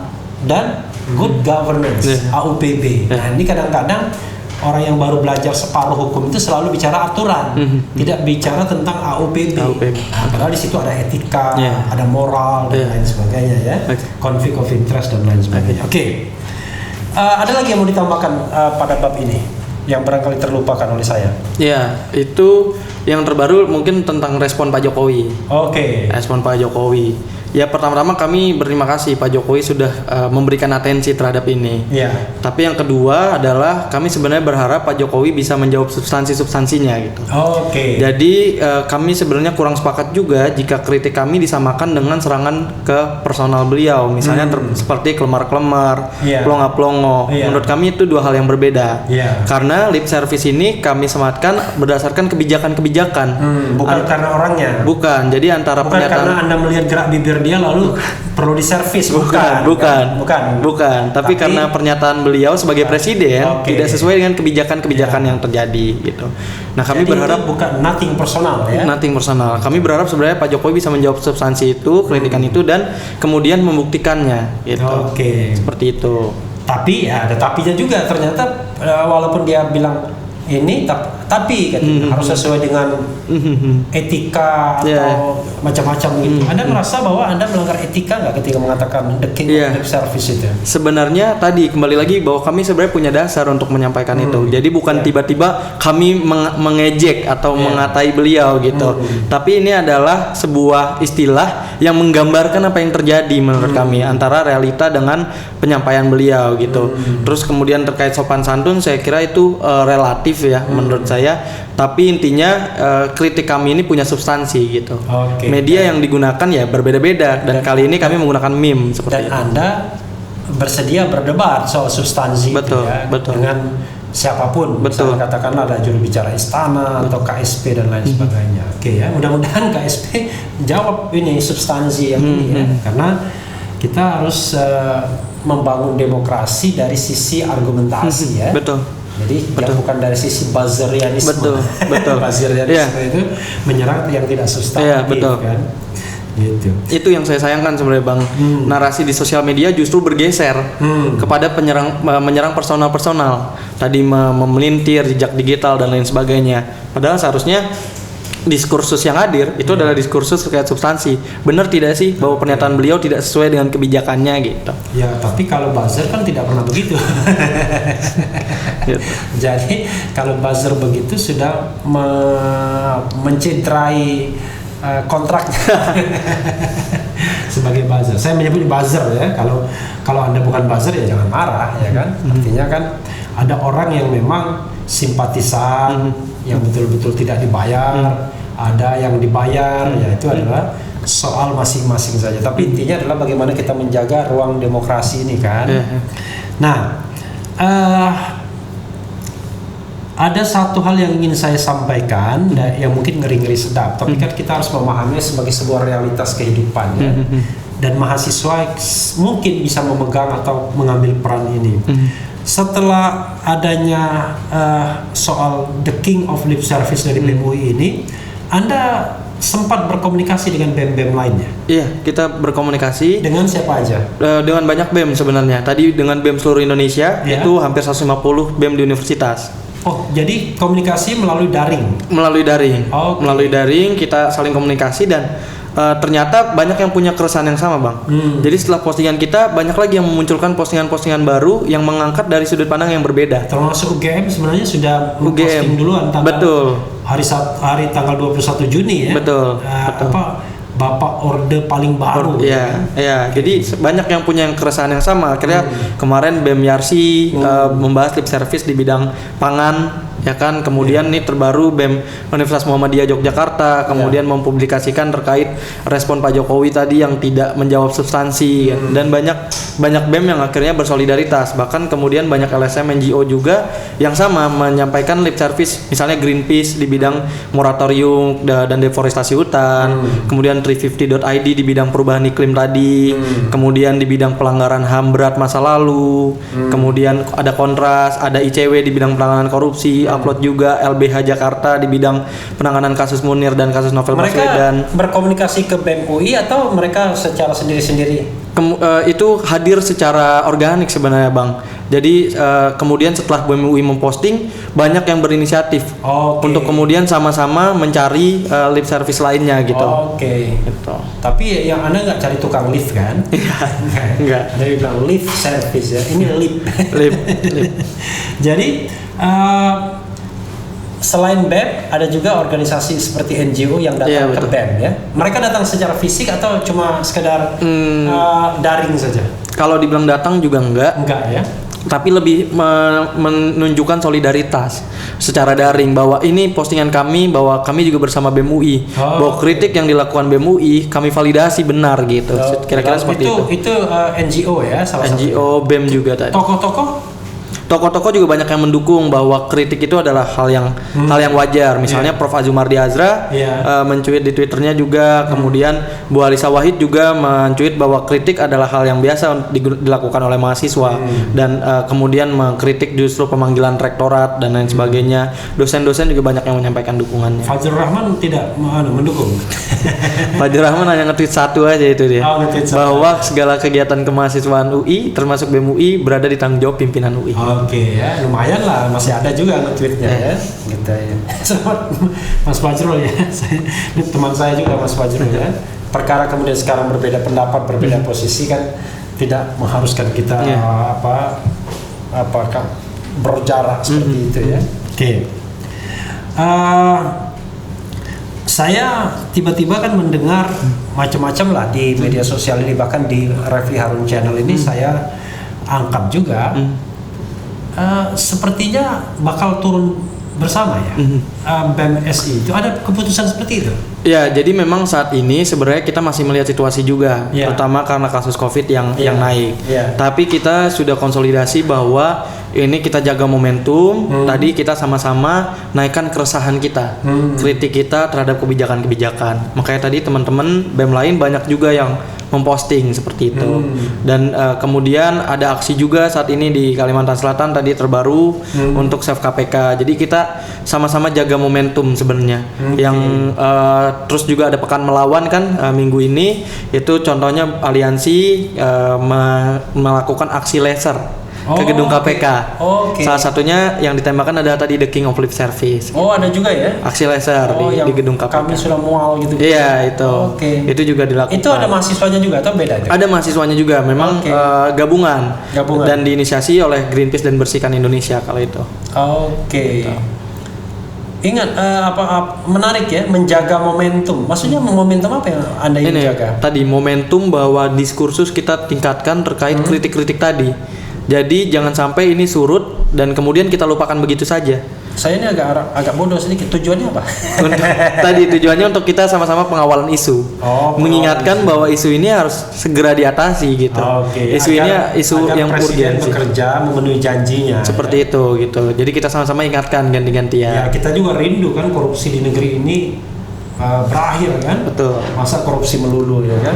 dan good governance, AUPB. Nah, ini kadang-kadang orang yang baru belajar separuh hukum itu selalu bicara aturan, tidak bicara tentang AUPB. Nah, padahal di situ ada etika, ada moral dan lain sebagainya ya, conflict of interest dan lain sebagainya. Oke. Ada lagi yang mau ditambahkan pada bab ini yang barangkali terlupakan oleh saya? Ya, itu yang terbaru mungkin tentang respon Pak Jokowi. Oke. Respon Pak Jokowi. Ya, pertama-tama kami berterima kasih Pak Jokowi sudah memberikan atensi terhadap ini. Iya. Tapi yang kedua adalah kami sebenarnya berharap Pak Jokowi bisa menjawab substansi-substansinya gitu. Oke. Jadi kami sebenarnya kurang sepakat juga jika kritik kami disamakan dengan serangan ke personal beliau, misalnya seperti kelemar-kelemar, pelongo-pelongo. Menurut kami itu dua hal yang berbeda. Karena lip service ini kami sematkan berdasarkan kebijakan-kebijakan. Bukan karena orangnya. Bukan. Jadi antara Bukan pernyataan karena Anda melihat gerak bibir dia lalu perlu diservis. Bukan. Tapi karena pernyataan beliau sebagai presiden tidak sesuai dengan kebijakan-kebijakan yang terjadi gitu. Nah, kami berharap bukan nothing personal ya. Nothing personal. Kami berharap sebenarnya Pak Jokowi bisa menjawab substansi itu, kritikan itu dan kemudian membuktikannya gitu. Seperti itu. Tapi ya ada tapinya juga ternyata walaupun dia bilang ini tapi harus sesuai dengan etika atau macam-macam gitu. Anda merasa bahwa Anda melanggar etika nggak ketika mengatakan the king of lip service itu? Sebenarnya tadi kembali lagi bahwa kami sebenarnya punya dasar untuk menyampaikan itu. Jadi bukan tiba-tiba kami mengejek atau mengatai beliau gitu. Tapi ini adalah sebuah istilah yang menggambarkan apa yang terjadi menurut kami antara realita dengan penyampaian beliau gitu. Terus kemudian terkait sopan santun saya kira itu relatif ya menurut saya, tapi intinya kritik kami ini punya substansi gitu. Media yang digunakan ya berbeda-beda dan kali ini kami menggunakan meme seperti itu. Anda bersedia berdebat soal substansi betul. dengan siapapun, misalnya katakanlah ada juru bicara istana atau KSP dan lain sebagainya. Ya, mudah-mudahan KSP jawab ini substansi yang ini ya, karena kita harus membangun demokrasi dari sisi argumentasi ya. Jadi dia bukan dari sisi buzzerianisme. Buzzerianisme itu menyerang yang tidak substantif kan. Gitu. Itu yang saya sayangkan sebenarnya Bang. Narasi di sosial media justru bergeser kepada menyerang personal. Tadi memelintir jejak digital dan lain sebagainya. Padahal seharusnya diskursus yang hadir itu adalah diskursus terkait substansi. Benar tidak sih bahwa pernyataan beliau tidak sesuai dengan kebijakannya gitu? Ya, tapi kalau buzzer kan tidak pernah begitu. Gitu. Jadi kalau buzzer begitu sudah mencederai kontraknya. Sebagai buzzer, saya menyebut buzzer ya. Kalau Anda bukan buzzer ya jangan marah ya kan. Artinya kan ada orang yang memang simpatisan yang betul-betul tidak dibayar, ada yang dibayar, ya itu adalah soal masing-masing saja. Tapi intinya adalah bagaimana kita menjaga ruang demokrasi ini kan. Nah, ada satu hal yang ingin saya sampaikan yang mungkin ngeri-ngeri sedap, tapi kan kita harus memahaminya sebagai sebuah realitas kehidupan ya. Dan mahasiswa mungkin bisa memegang atau mengambil peran ini. Setelah adanya soal the king of lip service dari BEM UI ini, Anda sempat berkomunikasi dengan BEM-BEM lainnya? Iya, kita berkomunikasi dengan siapa aja? Dengan banyak BEM sebenarnya. Tadi dengan BEM seluruh Indonesia itu hampir 150 BEM di universitas. Oh, jadi komunikasi melalui daring? Melalui daring. Okay. Melalui daring kita saling komunikasi dan ternyata banyak yang punya keresahan yang sama, Bang. Jadi setelah postingan kita, banyak lagi yang memunculkan postingan-postingan baru yang mengangkat dari sudut pandang yang berbeda. Termasuk UGM sebenarnya sudah posting duluan betul. Hari tanggal 21 Juni ya. Betul. Bapak Orde paling baru. Ya. Jadi banyak yang punya keresahan yang sama. Akhirnya kemarin BEM Yarsi membahas lip service di bidang pangan, ya kan. Kemudian nih terbaru BEM Universitas Muhammadiyah Yogyakarta kemudian mempublikasikan terkait respon Pak Jokowi tadi yang tidak menjawab substansi dan banyak BEM yang akhirnya bersolidaritas. Bahkan kemudian banyak LSM NGO juga yang sama menyampaikan lip service, misalnya Greenpeace di bidang moratorium dan deforestasi hutan, kemudian 350.id di bidang perubahan iklim tadi, kemudian di bidang pelanggaran HAM berat masa lalu, kemudian ada Kontras, ada ICW di bidang penanganan korupsi, upload juga LBH Jakarta di bidang penanganan kasus Munir dan kasus Novel Baswedan. Mereka berkomunikasi ke BEM UI atau mereka secara sendiri-sendiri? Itu hadir secara organik sebenarnya, Bang. Jadi kemudian setelah BEM UI memposting, banyak yang berinisiatif untuk kemudian sama-sama mencari lip service lainnya gitu. Gitu. Tapi yang Anda nggak cari tukang lift kan? Enggak. Dari bilang lift service ya. Ini lip. Lip. Jadi selain BEM ada juga organisasi seperti NGO yang datang ke BEM ya. Mereka datang secara fisik atau cuma sekedar daring saja? Kalau dibilang datang juga enggak ya. Tapi lebih menunjukkan solidaritas secara daring bahwa ini postingan kami, bahwa kami juga bersama BEM UI, bahwa kritik yang dilakukan BEM UI kami validasi benar gitu. Kira-kira seperti itu. Itu NGO ya, salah satu. NGO BEM juga tadi. Tokoh-tokoh juga banyak yang mendukung bahwa kritik itu adalah hal yang wajar. Misalnya Prof. Azumardi Azra mencuit di Twitternya juga, kemudian Bu Alisa Wahid juga mencuit bahwa kritik adalah hal yang biasa dilakukan oleh mahasiswa dan kemudian mengkritik justru pemanggilan rektorat dan lain sebagainya. Dosen-dosen juga banyak yang menyampaikan dukungannya. Fajrul Rahman tidak mendukung. Fajrul Rahman hanya nge-tweet satu aja itu dia. Bahwa segala kegiatan kemahasiswaan UI termasuk BEM UI berada di tanggung jawab pimpinan UI. Oke ya, lumayan lah, masih ada juga nge-tweetnya ya. Gitu ya. Selamat Mas Fajrul ya. Ini teman saya juga Mas Fajrul ya. Perkara kemudian sekarang berbeda pendapat, berbeda posisi kan tidak mengharuskan kita apakah berjarak seperti itu ya. Oke. Saya tiba-tiba kan mendengar macam-macam lah di media sosial ini, bahkan di Refli Harun Channel ini saya angkat juga. Sepertinya bakal turun bersama ya. BEM SI itu ada keputusan seperti itu. Ya, jadi memang saat ini sebenarnya kita masih melihat situasi juga, terutama karena kasus COVID yang naik. Tapi kita sudah konsolidasi bahwa ini kita jaga momentum. Tadi kita sama-sama naikkan keresahan kita, kritik kita terhadap kebijakan-kebijakan. Makanya tadi teman-teman BEM lain banyak juga yang memposting seperti itu. Dan kemudian ada aksi juga saat ini di Kalimantan Selatan tadi terbaru untuk Save KPK. Jadi kita sama-sama jaga momentum sebenarnya. Yang terus juga ada Pekan Melawan kan minggu ini, itu contohnya aliansi melakukan aksi laser ke gedung KPK. Oke. Salah satunya yang ditembakkan adalah tadi The King of Lip Service. Oh, ada juga ya? Aksi laser di gedung KPK. Kami sudah mual gitu. Iya, itu. Oke. Itu juga dilakukan. Itu ada mahasiswanya juga atau beda? Ada mahasiswanya juga, memang gabungan. Dan diinisiasi oleh Greenpeace dan Bersihkan Indonesia kalau itu. Oke. Ingat menarik ya, menjaga momentum. Maksudnya momentum apa yang Anda ingin jaga? Tadi momentum bahwa diskursus kita tingkatkan terkait kritik-kritik tadi. Jadi jangan sampai ini surut dan kemudian kita lupakan begitu saja. Saya ini agak bodoh sedikit. Tujuannya apa? Tadi tujuannya untuk kita sama-sama pengawalan isu. Mengingatkan bahwa isu ini harus segera diatasi gitu. Isu ini isu yang urgensi. Bekerja memenuhi janjinya. Seperti itu gitu. Jadi kita sama-sama ingatkan ganti-gantian. Ya, kita juga rindu kan korupsi di negeri ini berakhir kan? Betul. Masa korupsi melulu ya kan?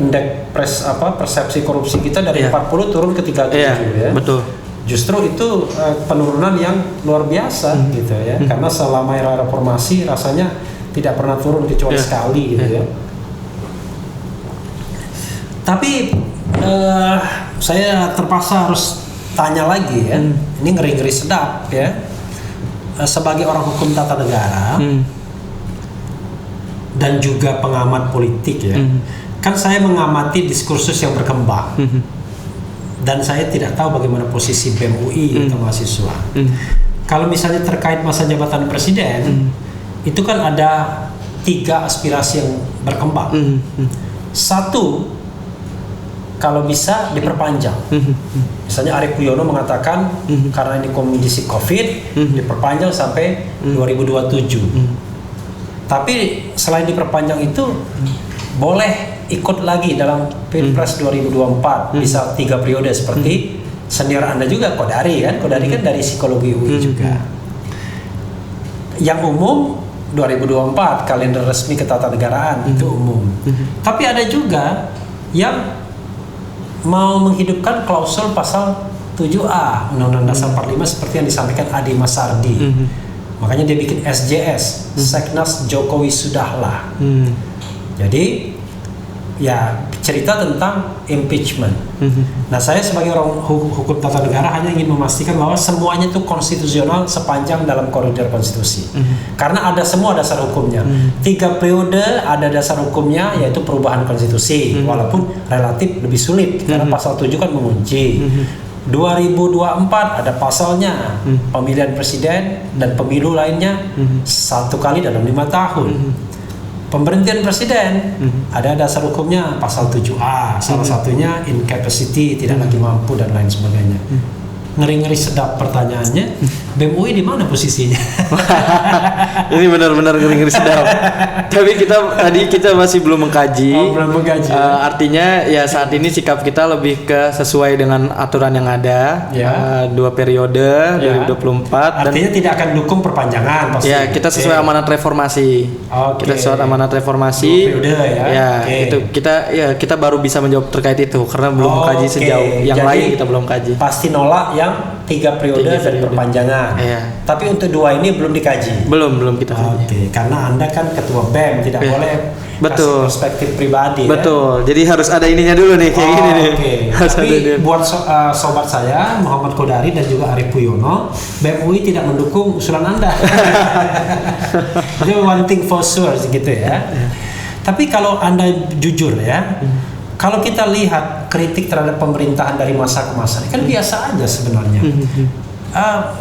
Indeks persepsi korupsi kita dari 40 turun ke 37 ya. Betul. Justru itu penurunan yang luar biasa gitu ya, karena selama era reformasi rasanya tidak pernah turun kecuali sekali gitu ya. Tapi saya terpaksa harus tanya lagi ya, ini ngeri-ngeri sedap ya, sebagai orang hukum tata negara dan juga pengamat politik ya, kan saya mengamati diskursus yang berkembang. Dan saya tidak tahu bagaimana posisi BEM UI atau mahasiswa. Kalau misalnya terkait masa jabatan presiden, itu kan ada 3 aspirasi yang berkembang. Satu, kalau bisa diperpanjang. Misalnya Arief Puyono mengatakan karena ini kondisi COVID, diperpanjang sampai 2027. Tapi selain diperpanjang itu, boleh ikut lagi dalam Pilpres 2024, bisa 3 periode seperti senior Anda juga, Kodari kan? Kodari kan dari psikologi UI juga. Yang umum 2024 kalender resmi ketatanegaraan itu umum. Tapi ada juga yang mau menghidupkan klausul pasal 7A Undang-Undang Dasar 45 seperti yang disampaikan Adi Masardi. Makanya dia bikin SJS, Seknas Jokowi Sudahlah. Jadi ya cerita tentang impeachment. Nah, saya sebagai orang hukum tata negara hanya ingin memastikan bahwa semuanya itu konstitusional sepanjang dalam koridor konstitusi. Karena ada semua dasar hukumnya. 3 periode ada dasar hukumnya, yaitu perubahan konstitusi, walaupun relatif lebih sulit karena pasal 7 kan mengunci. 2024 ada pasalnya, pemilihan presiden dan pemilu lainnya 1 kali dalam 5 tahun. Pemberhentian presiden ada dasar hukumnya pasal 7A, salah satunya incapacity, tidak lagi mampu dan lain sebagainya. Ngeri-ngeri sedap pertanyaannya, BEM UI di mana posisinya? Ini benar-benar ngeri-ngeri sedap. Tapi kita masih belum mengkaji. Belum mengkaji. Artinya ya saat ini sikap kita lebih ke sesuai dengan aturan yang ada. 2 periode 2024. Artinya tidak akan dukung perpanjangan pasti. Ya, kita sesuai amanat reformasi. Kita sesuai amanat reformasi. 2 periode ya. Itu kita baru bisa menjawab terkait itu karena belum mengkaji sejauh yang lain, kita belum kaji. Pasti nolak yang 3 periode dan perpanjangan. Tapi untuk 2 ini belum dikaji. Belum kita kaji. Karena Anda kan ketua BEM, tidak boleh kasih perspektif pribadi. Betul. Jadi harus ada ininya dulu nih kayak gini nih. Tapi buat sobat saya Muhammad Kodari dan juga Arief Puyono, BEM UI tidak mendukung usulan Anda. Jadi one thing for sure gitu ya. Tapi kalau Anda jujur ya, kalau kita lihat kritik terhadap pemerintahan dari masa ke masa, kan biasa aja sebenarnya.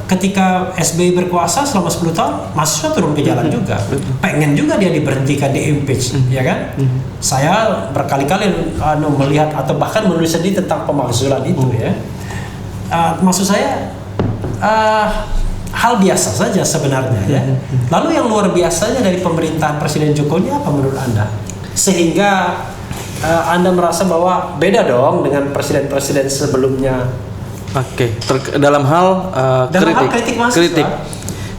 Ketika SBY berkuasa selama 10 tahun, mahasiswa turun ke jalan juga. Pengen juga dia diberhentikan, di-impeach, ya kan? Saya berkali-kali melihat atau bahkan menulis sendiri tentang pemakzulan itu ya. Maksud saya, hal biasa saja sebenarnya ya. Lalu yang luar biasanya dari pemerintahan Presiden Jokowi apa menurut Anda? Sehingga Anda merasa bahwa beda dong dengan presiden-presiden sebelumnya. Dalam hal kritik.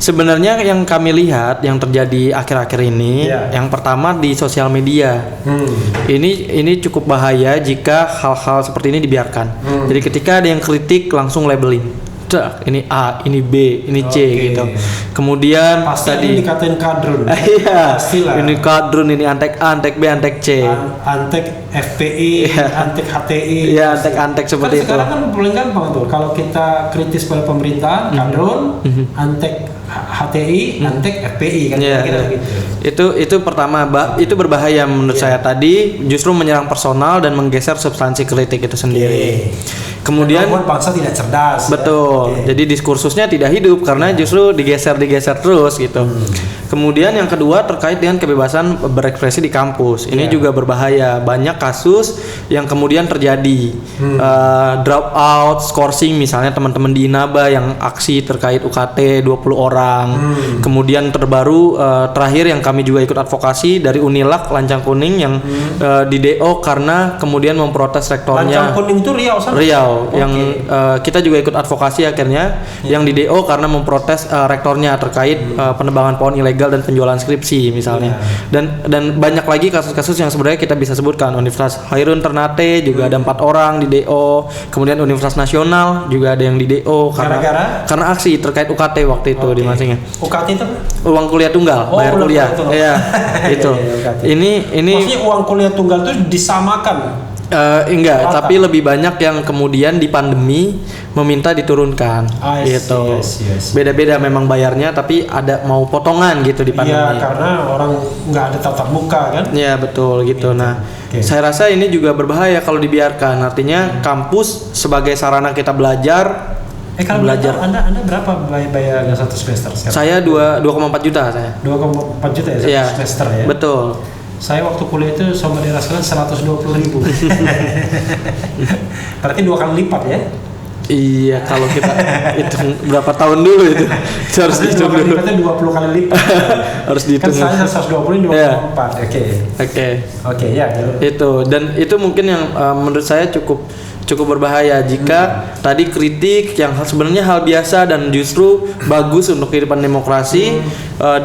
Sebenarnya yang kami lihat yang terjadi akhir-akhir ini, yang pertama di sosial media. Ini cukup bahaya jika hal-hal seperti ini dibiarkan. Jadi ketika ada yang kritik langsung labeling. ini A, ini B, ini C Oke. gitu. Kemudian Pasti tadi ini dikatain kadrun. iya, Pastilah. ini kadrun, ini antek A, antek B, antek C. Antek FPI, Iya. antek HTI. Iya, antek-antek seperti itu. Sekarang kan paling gampang tuh. Kalau kita kritis pada pemerintahan, kadrun, antek HTI, antek FPI kan Iya, kira-kira iya. gitu. Itu pertama, itu berbahaya menurut saya tadi, justru menyerang personal dan menggeser substansi kritik itu sendiri. Kemudian membuat bangsa tidak cerdas. betul. Ya? Oke. Jadi diskursusnya tidak hidup karena justru digeser terus gitu. Kemudian yang kedua terkait dengan kebebasan berekspresi di kampus. Ini Iya. juga berbahaya. Banyak kasus yang kemudian terjadi drop out, scourging misalnya teman-teman di Inaba yang aksi terkait UKT 20 orang. Kemudian terbaru terakhir yang kami juga ikut advokasi dari Unilak Lancang Kuning yang di DO karena kemudian memprotes rektornya. Lancang Kuning itu Riau sana? Riau Oke. yang kita juga ikut advokasi akhirnya yang di DO karena memprotes rektornya terkait penebangan pohon ilegal dan penjualan skripsi misalnya. Dan banyak lagi kasus-kasus yang sebenarnya kita bisa sebutkan. Universitas Hairun Ternate juga ada 4 orang di DO. Kemudian Universitas Nasional juga ada yang di DO karena aksi terkait UKT waktu itu di masingnya. UKT itu? Uang kuliah tunggal, bayar uang kuliah. kuliah tunggal. Iya, itu. Iya, UKT. Ini Maksudnya uang kuliah tunggal itu disamakan. enggak, Rata. tapi lebih banyak yang kemudian di pandemi meminta diturunkan I see, gitu. I see. Beda-beda memang bayarnya, tapi ada mau potongan gitu di pandemi. Iya, karena orang nggak ada tatap muka kan. Iya betul gitu. Nah, Oke. saya rasa ini juga berbahaya kalau dibiarkan. Artinya kampus sebagai sarana kita belajar. Kalau Belajar. belajar, anda berapa bayarnya satu semester sekarang? Saya 2,4 juta saya. 2,4 juta ya satu Iya. semester ya. Betul. Saya waktu kuliah itu sobat dirasakan 120.000. Berarti 2 kali lipat ya. Iya, kalau kita hitung berapa tahun dulu itu. Itu harus Berarti 2 dihitung kali dulu. lipatnya 20 kali lipat. Harus Kan dihitung. saya 120 ini 2,4. Oke. Oke. Oke ya. Itu dan itu mungkin yang menurut saya cukup berbahaya jika tadi kritik yang sebenarnya hal biasa dan justru bagus untuk kehidupan demokrasi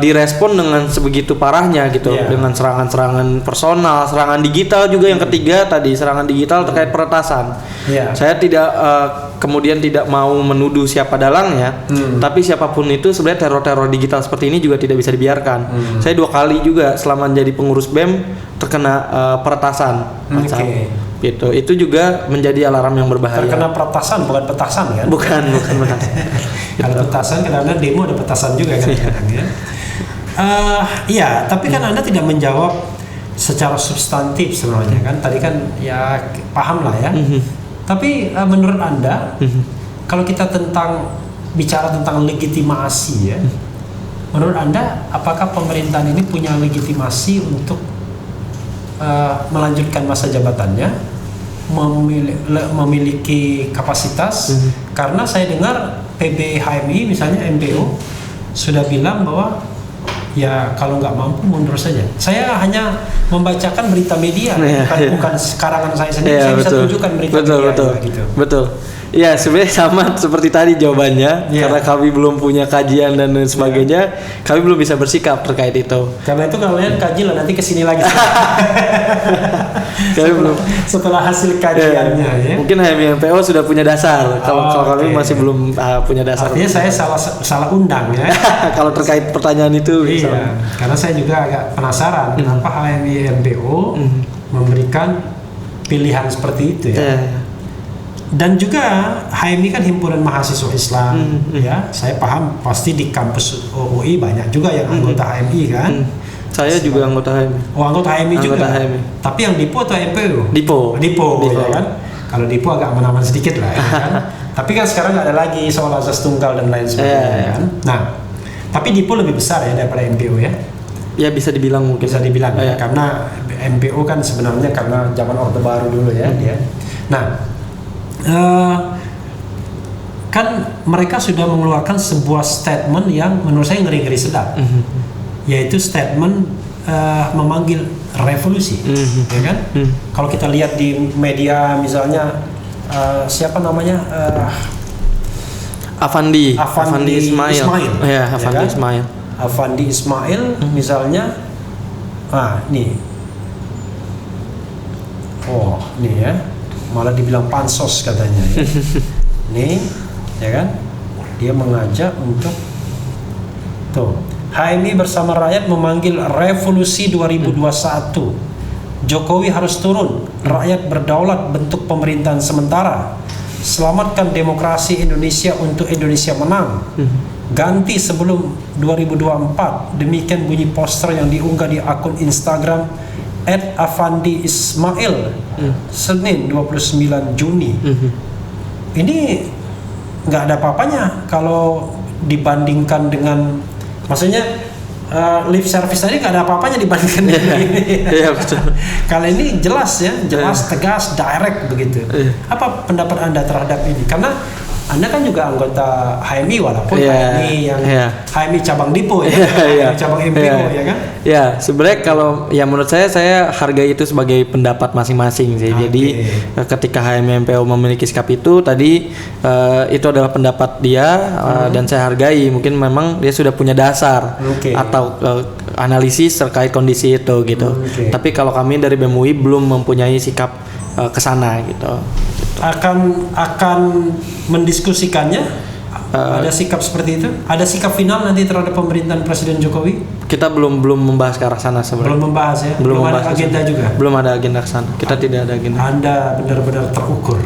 direspon dengan sebegitu parahnya gitu. Iya. Dengan serangan-serangan personal, serangan digital juga yang ketiga tadi serangan digital terkait peretasan. Iya. Saya tidak kemudian tidak mau menuduh siapa dalangnya, tapi siapapun itu sebenarnya teror-teror digital seperti ini juga tidak bisa dibiarkan. Saya 2 kali juga selama menjadi pengurus BEM terkena peretasan. Oke. Gitu. Itu juga menjadi alarm yang berbahaya. Terkena peretasan bukan petasan kan? Bukan petasan. Kalau petasan kadang-kadang demo ada petasan juga kan kadang ya. Iya, tapi kan Anda tidak menjawab secara substantif sebenarnya kan. Tadi kan ya paham lah ya. Tapi menurut Anda kalau kita bicara tentang legitimasi ya. Menurut Anda apakah pemerintahan ini punya legitimasi untuk melanjutkan masa jabatannya? Memiliki kapasitas karena saya dengar PB HMI misalnya MPO sudah bilang bahwa ya kalau nggak mampu mundur saja. Saya hanya membacakan berita media bukan karangan saya sendiri. Saya bisa tunjukkan berita media gitu. Betul. Ya sebenarnya sama seperti tadi jawabannya karena kami belum punya kajian dan lain sebagainya, kami belum bisa bersikap terkait itu. Karena itu kalian kaji lah nanti kesini lagi. Kami belum setelah hasil kajiannya ya. Mungkin HMPO sudah punya dasar. Kalau kami masih belum punya dasar. Artinya saya salah undang ya. Kalau terkait pertanyaan itu. Iya. Karena saya juga agak penasaran kenapa HMPO memberikan pilihan seperti itu ya. Dan juga HMI kan himpunan mahasiswa Islam ya. Saya paham pasti di kampus UI banyak juga yang anggota HMI kan. Saya juga anggota HMI. Oh, anggota HMI juga. HMI. Tapi yang Dipo atau MPU? Dipo. Ya kan. Kalau Dipo agak aman-aman sedikit lah ya kan. Tapi kan sekarang nggak ada lagi soal azas tunggal dan lain sebagainya kan. Nah, tapi Dipo lebih besar ya daripada MPU ya. Ya bisa dibilang mungkin. Bisa dibilang ya. Karena MPU kan sebenarnya karena zaman Orde Baru dulu ya dia. Nah, kan mereka sudah mengeluarkan sebuah statement yang menurut saya ngeri-ngeri sedap, yaitu statement memanggil revolusi, ya kan? Kalau kita lihat di media misalnya siapa namanya Afandi Ismail. Ya, Afandi kan? Ismail. Afandi Ismail misalnya, nih, nih ya. Malah dibilang pansos katanya ya. Nih, ya kan? Dia mengajak untuk tuh HMI bersama rakyat memanggil revolusi 2021. Jokowi harus turun, rakyat berdaulat bentuk pemerintahan sementara. Selamatkan demokrasi Indonesia untuk Indonesia menang. Ganti sebelum 2024. Demikian bunyi poster yang diunggah di akun Instagram @afandi_ismail Senin 29 Juni. Ini nggak ada apa-apanya kalau dibandingkan dengan, maksudnya lip service tadi nggak ada apa-apanya dibandingkan dengan ini. Iya betul. Kalau ini jelas ya, jelas, tegas, direct begitu. Apa pendapat Anda terhadap ini? Karena Anda kan juga anggota HMI, walaupun HMI yang HMI cabang Dipo ya, HMI cabang MPO ya kan? Ya, sebenarnya kalau ya menurut saya hargai itu sebagai pendapat masing-masing sih. Jadi ketika HMI MPO memiliki sikap itu tadi itu adalah pendapat dia dan saya hargai. Mungkin memang dia sudah punya dasar atau analisis terkait kondisi itu gitu. Tapi kalau kami dari BEM UI belum mempunyai sikap kesana gitu. Akan mendiskusikannya, ada sikap seperti itu, ada sikap final nanti terhadap pemerintahan Presiden Jokowi. Kita belum membahas ke arah sana sebenarnya. Belum membahas ya. Belum ada agenda juga. Belum ada agenda ke sana. Kita tidak ada agenda. Anda benar-benar terukur.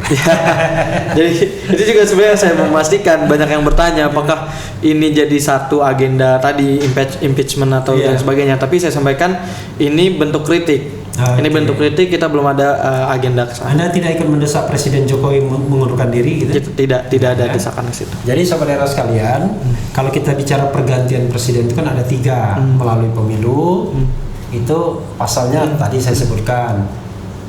Jadi itu juga sebenarnya saya memastikan banyak yang bertanya apakah ini jadi satu agenda tadi impeachment atau dan sebagainya. Tapi saya sampaikan ini bentuk kritik. Ini bentuk kritik, kita belum ada agenda kesana. Anda tidak ikut mendesak Presiden Jokowi mengundurkan diri gitu? Tidak ada desakan ke situ. Jadi sahabat daerah sekalian, kalau kita bicara pergantian presiden itu kan ada 3 melalui pemilu. Itu pasalnya tadi saya sebutkan,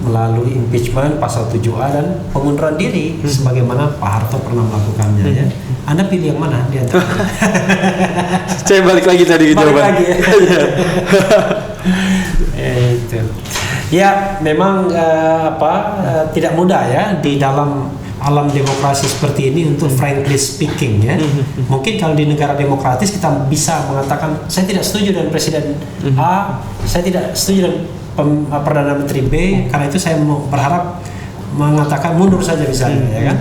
melalui impeachment pasal 7A dan pengunduran diri sebagaimana Pak Harto pernah melakukannya ya. Anda pilih yang mana di antara? Saya balik lagi tadi balik lagi ya. Itu. Ya, memang tidak mudah ya di dalam alam demokrasi seperti ini untuk frankly speaking ya. Mungkin kalau di negara demokratis kita bisa mengatakan saya tidak setuju dengan Presiden A, saya tidak setuju dengan Perdana Menteri B, karena itu saya berharap mengatakan mundur saja misalnya ya kan.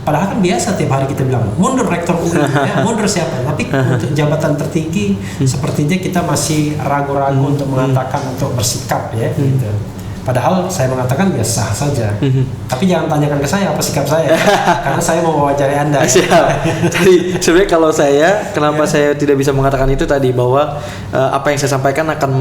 Padahal kan biasa tiap hari kita bilang mundur rektor UI, ya, mundur siapa? Tapi untuk jabatan tertinggi sepertinya kita masih ragu-ragu untuk mengatakan, untuk bersikap ya. Gitu. Padahal saya mengatakan ya sah saja. Tapi jangan tanyakan ke saya apa sikap saya, karena saya mau wawancara Anda. Jadi sebenarnya kalau saya, kenapa saya tidak bisa mengatakan itu tadi, bahwa apa yang saya sampaikan akan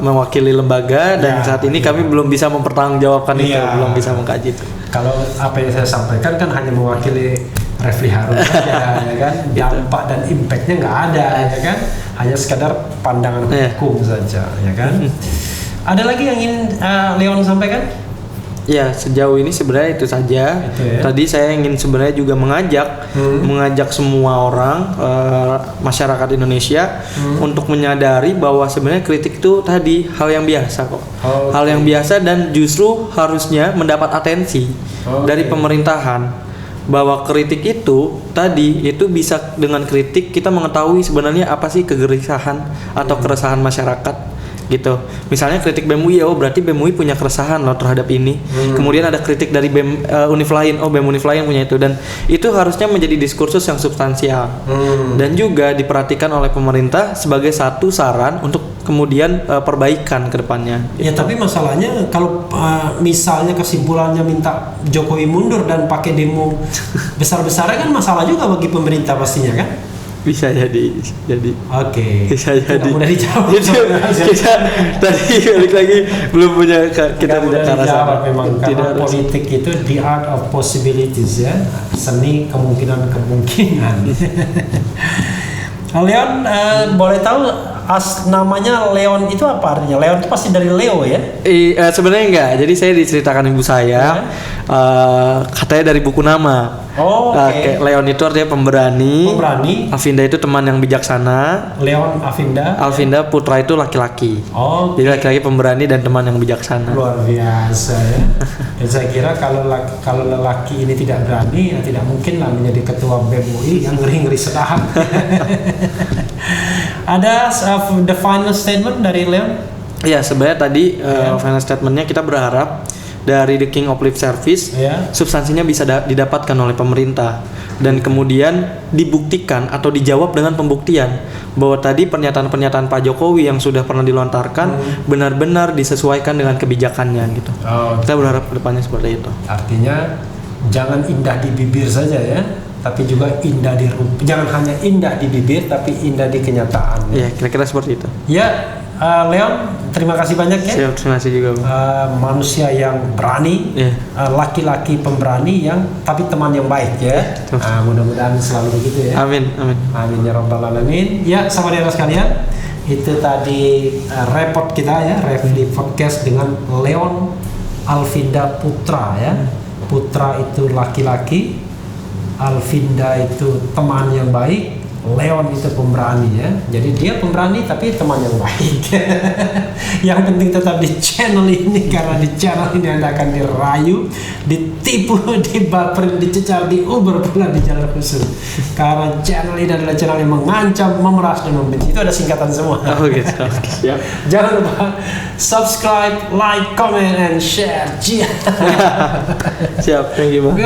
mewakili lembaga dan saat ini kami belum bisa mempertanggungjawabkan itu, belum bisa mengkaji itu. Kalau apa yang saya sampaikan kan hanya mewakili Refli Harun saja, ya kan? Dampak dan impactnya nggak ada, ya kan? Hanya sekadar pandangan hukum saja, ya kan? Ada lagi yang ingin Leon sampaikan? Ya, sejauh ini sebenarnya itu saja. Tadi saya ingin sebenarnya juga mengajak semua orang masyarakat Indonesia untuk menyadari bahwa sebenarnya kritik itu tadi hal yang biasa kok. Hal yang biasa dan justru harusnya mendapat atensi dari pemerintahan. Bahwa kritik itu tadi itu bisa dengan kritik kita mengetahui sebenarnya apa sih kegelisahan atau keresahan masyarakat. Gitu. Misalnya kritik BEM UI, oh berarti BEM UI punya keresahan loh terhadap ini. Kemudian ada kritik dari BEM Univ lain, oh BEM Univ lain punya itu, dan itu harusnya menjadi diskursus yang substansial dan juga diperhatikan oleh pemerintah sebagai satu saran untuk kemudian perbaikan ke depannya. Ya tapi masalahnya kalau misalnya kesimpulannya minta Jokowi mundur dan pakai demo besar-besarnya kan masalah juga bagi pemerintah pastinya kan? Bisa jadi. Oke. Bisa jadi. Tidak mudah dijawab. Kita tadi balik lagi belum punya kita tidak dijawab memang karena politik itu the art of possibilities ya, seni kemungkinan. Leon, boleh tahu namanya Leon itu apa artinya? Leon itu pasti dari Leo ya? Sebenarnya enggak. Jadi saya diceritakan ibu saya, katanya dari buku nama. Kayak Leon itu artinya pemberani. Avinda itu teman yang bijaksana. Leon Avinda. Avinda putra itu laki-laki. Jadi laki-laki pemberani dan teman yang bijaksana. Luar biasa ya. Dan saya kira kalau lelaki ini tidak berani, ya tidak mungkin lah menjadi ketua BEM UI yang ngeri-ngeri sedap. Ada the final statement dari Leon? Ya sebenarnya tadi final statementnya kita berharap dari The King of Lip Service substansinya bisa didapatkan oleh pemerintah. dan kemudian dibuktikan atau dijawab dengan pembuktian bahwa tadi pernyataan-pernyataan Pak Jokowi yang sudah pernah dilontarkan benar-benar disesuaikan dengan kebijakannya gitu. Kita berharap kedepannya seperti itu. Artinya jangan indah di bibir saja ya, tapi juga indah di rupa. Jangan hanya indah di bibir, tapi indah di kenyataan. Ya, kira-kira seperti itu. Ya, Leon, terima kasih banyak ya. Siap, terima kasih juga, Bang. Manusia yang berani, laki-laki pemberani yang tapi teman yang baik ya. Mudah-mudahan selalu begitu ya. Amin, amin. Amin ya rabbal alamin. Ya, sahabat sekalian, itu tadi report kita ya, review podcast dengan Leon Alvinda Putra ya. Putra itu laki-laki, Alvinda itu teman yang baik, Leon itu pemberani ya. Jadi dia pemberani tapi teman yang baik. Yang penting tetap di channel ini, karena di channel ini Anda akan dirayu, ditipu, dibaperin, dicecar, diuber pula di jalan khusus. Karena channel ini adalah channel yang mengancam, memeras dan membenci. Itu ada singkatan semua. Oh gitu. Siap. Jangan lupa subscribe, like, comment, and share. Siap, thank you, Bang.